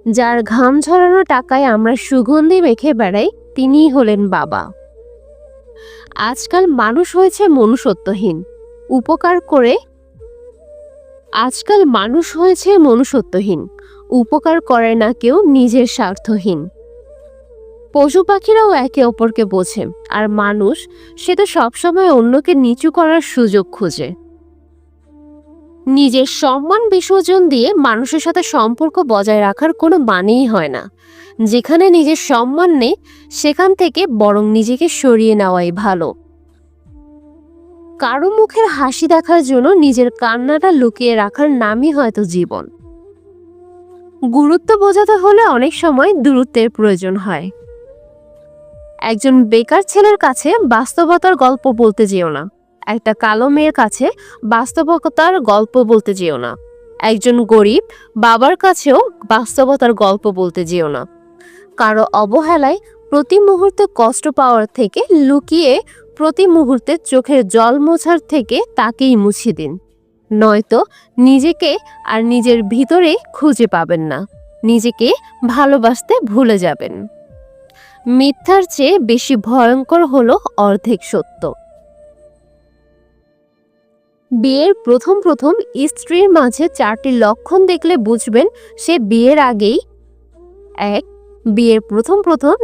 যার ঘাম ঝরানো টাকায় আমরা সুগন্ধি মেখে বেড়াই, তিনিই হলেন বাবা। আজকাল মানুষ হয়েছে মনুষ্যত্বহীন। উপকার করে না কেউ, নিজের স্বার্থহীন। পশু পাখিরাও একে অপরকে বোঝে, আর মানুষ সে তো সবসময় অন্যকে নিচু করার সুযোগ খোঁজে। নিজের সম্মান বিসর্জন দিয়ে মানুষের সাথে সম্পর্ক বজায় রাখার কোনো মানেই হয় না। যেখানে নিজের সম্মান নেই, সেখান থেকে বরং নিজেকে সরিয়ে নেওয়াই ভালো। কারো মুখের হাসি দেখার জন্য নিজের কান্নাটা লুকিয়ে রাখার নামই হয়তো জীবন। গুরুত্ব বোঝাতে হলে অনেক সময় দূরত্বের প্রয়োজন হয়। একজন বেকার ছেলের কাছে বাস্তবতার গল্প বলতে যেও না। একটা কালো মেয়ের কাছে বাস্তবতার গল্প বলতে যেও না। একজন গরিব বাবার কাছেও বাস্তবতার গল্প বলতে যেও না। কারো অবহেলায় প্রতি মুহূর্তে কষ্ট পাওয়ার থেকে লুকিয়ে প্রতি মুহূর্তে চোখের জল মোছার থেকে তাকেই মুছে দিন। নয়তো নিজেকে আর নিজের ভিতরে খুঁজে পাবেন না, নিজেকে ভালোবাসতে ভুলে যাবেন। মিথ্যার চেয়ে বেশি ভয়ঙ্কর হলো অর্ধেক সত্য। বিয়ের প্রথম স্ত্রীর মাঝে 4টি লক্ষণ দেখলে বুঝবেন সে বিয়ের আগেই। 1.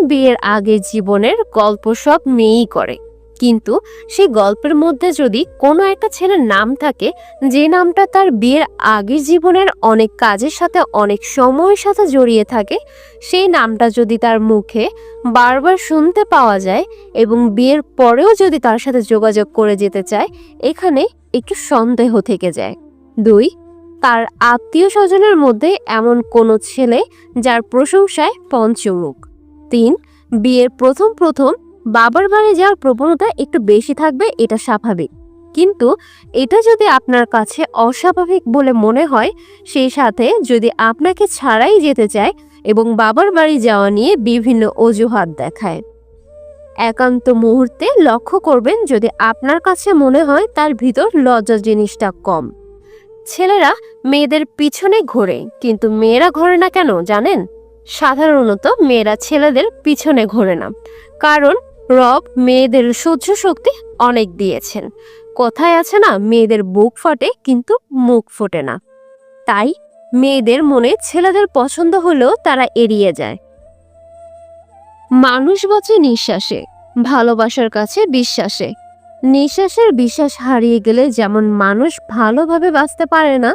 বিয়ের আগে জীবনের গল্প সব মেয়েই করে, কিন্তু সেই গল্পের মধ্যে যদি কোনো একটা ছেলের নাম থাকে, যে নামটা তার বিয়ের আগের জীবনের অনেক কাজের সাথে অনেক সময়ের সাথে জড়িয়ে থাকে, সেই নামটা যদি তার মুখে বারবার শুনতে পাওয়া যায় এবং বিয়ের পরেও যদি তার সাথে যোগাযোগ করে যেতে চায়, এখানে একটু সন্দেহ থেকে যায়। 2. তার আত্মীয় স্বজনের মধ্যে এমন কোনো ছেলে যার প্রশংসায় পঞ্চমুখ। 3. বিয়ের প্রথম বাবার বাড়ি যাওয়ার প্রবণতা একটু বেশি থাকবে, এটা স্বাভাবিক, কিন্তু এটা যদি আপনার কাছে অস্বাভাবিক বলে মনে হয়, সেই সাথে যদি আপনাকে ছাড়াই যেতে চায় এবং বাবার বাড়ি যাওয়া নিয়ে বিভিন্ন অজুহাত দেখায়। একান্ত মুহূর্তে লক্ষ্য করবেন যদি আপনার কাছে মনে হয় তার ভিতর লজ্জা জিনিসটা কম। ছেলেরা মেয়েদের পিছনে ঘোরে, কিন্তু মেয়েরা ঘোরে না কেন জানেন? সাধারণত মেয়েরা ছেলেদের পিছনে ঘোরে না, কারণ রব মেয়েদের সহ্য শক্তি অনেক দিয়েছেন। কথায় আছে না, মেয়েদের বুক ফাটে কিন্তু মুখ ফোটে না। তাই মেয়েদের মনে ছেলেদের পছন্দ হলেও তারা এড়িয়ে যায়। মানুষ বাঁচে নিঃশ্বাসে, ভালোবাসার কাছে বিশ্বাসে। নিঃশ্বাসের বিশ্বাস হারিয়ে গেলে যেমন মানুষ ভালোভাবে বাঁচতে পারে না,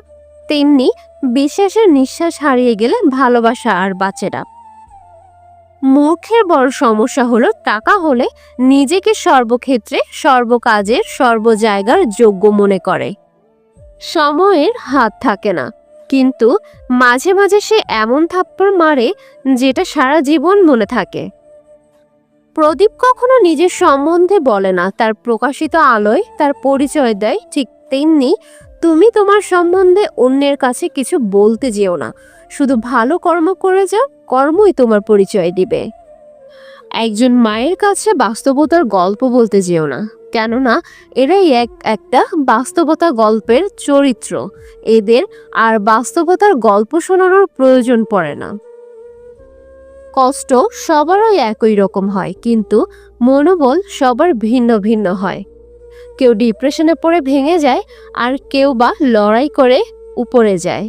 তেমনি বিশ্বাসের নিঃশ্বাস হারিয়ে গেলে ভালোবাসা আর বাঁচে না। মূর্খের বড় সমস্যা হলো টাকা হলে নিজেকে সর্বক্ষেত্রে, সর্বকাজের, সর্বজায়গার যোগ্য মনে করে। সময়ের হাত থাকে না, কিন্তু মাঝে মাঝে সে এমন থাপ্পড় মারে যেটা সারা জীবন মনে থাকে। প্রদীপ কখনো নিজের সম্বন্ধে বলে না, তার প্রকাশিত আলোয় তার পরিচয় দেয়। ঠিক তেমনি তুমি তোমার সম্বন্ধে অন্যের কাছে কিছু বলতে যেও না, শুধু ভালো কর্ম করে যাও, কর্মই তোমার পরিচয় দিবে। একজন মায়ের কাছে বাস্তবতার গল্প বলতে যেও না, কেননা এরাই একটা বাস্তবতা গল্পের চরিত্র। এদের আর বাস্তবতার গল্প শোনানোর প্রয়োজন পড়ে না। কষ্ট সবারই একই রকম হয়, কিন্তু মনোবল সবার ভিন্ন ভিন্ন হয়। কেউ ডিপ্রেশনে পড়ে ভেঙে যায়, আর কেউ বা লড়াই করে উপরে যায়।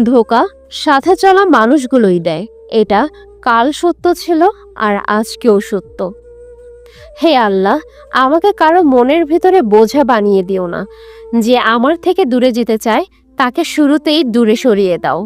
ধোঁকা সাথে চলা মানুষগুলোই দেয়। এটা কাল সত্য ছিল আর আজকেও সত্য। হে আল্লাহ, আমাকে কারো মনের ভিতরে বোঝা বানিয়ে দিও না। যে আমার থেকে দূরে যেতে চায় তাকে শুরুতেই দূরে সরিয়ে দাও।